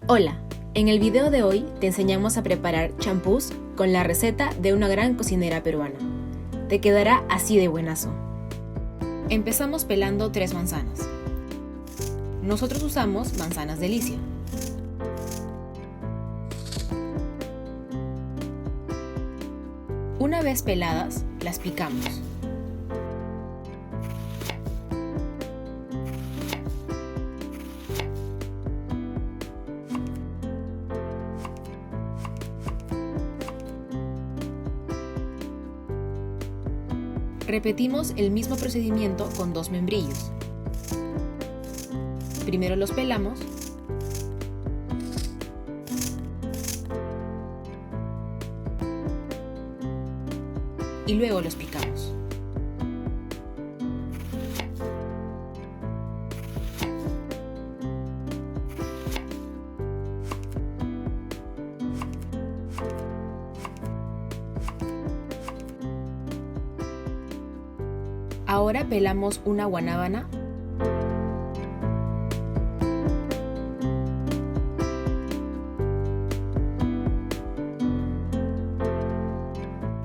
Hola, en el video de hoy te enseñamos a preparar champús con la receta de una gran cocinera peruana. Te quedará así de buenazo. Empezamos pelando 3 manzanas. Nosotros usamos manzanas Delicia. Una vez peladas, las picamos. Repetimos el mismo procedimiento con 2 membrillos. Primero los pelamos y luego los picamos. Ahora pelamos una guanábana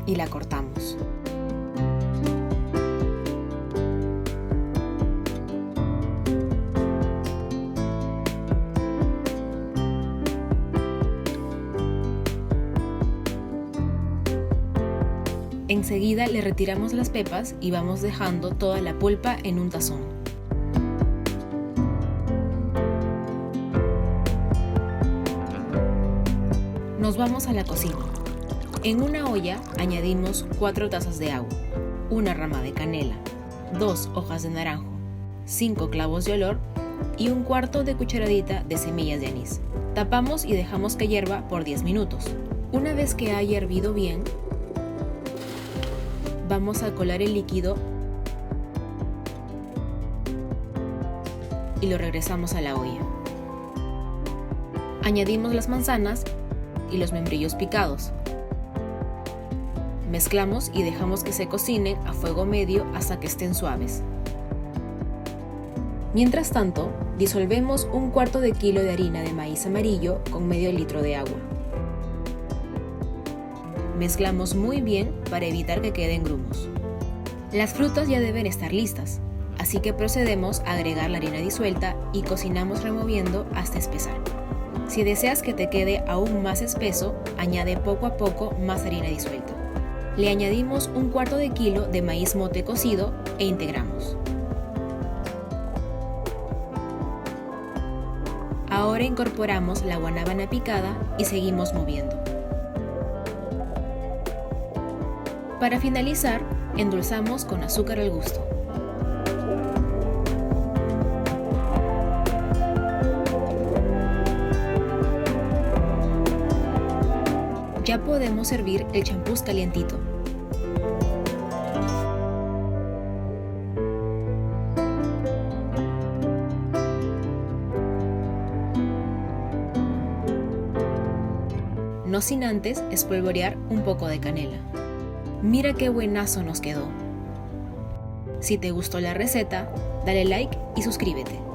y la cortamos. Enseguida le retiramos las pepas y vamos dejando toda la pulpa en un tazón. Nos vamos a la cocina. En una olla añadimos 4 tazas de agua, una rama de canela, 2 hojas de naranjo, 5 clavos de olor y 1/4 de cucharadita de semillas de anís. Tapamos y dejamos que hierva por 10 minutos. Una vez que haya hervido bien, vamos a colar el líquido y lo regresamos a la olla. Añadimos las manzanas y los membrillos picados. Mezclamos y dejamos que se cocinen a fuego medio hasta que estén suaves. Mientras tanto, disolvemos 1/4 kilo de harina de maíz amarillo con medio litro de agua. Mezclamos muy bien para evitar que queden grumos. Las frutas ya deben estar listas, así que procedemos a agregar la harina disuelta y cocinamos removiendo hasta espesar. Si deseas que te quede aún más espeso, añade poco a poco más harina disuelta. Le añadimos 1/4 kilo de maíz mote cocido e integramos. Ahora incorporamos la guanábana picada y seguimos moviendo. Para finalizar, endulzamos con azúcar al gusto. Ya podemos servir el champús calientito. No sin antes espolvorear un poco de canela. Mira qué buenazo nos quedó. Si te gustó la receta, dale like y suscríbete.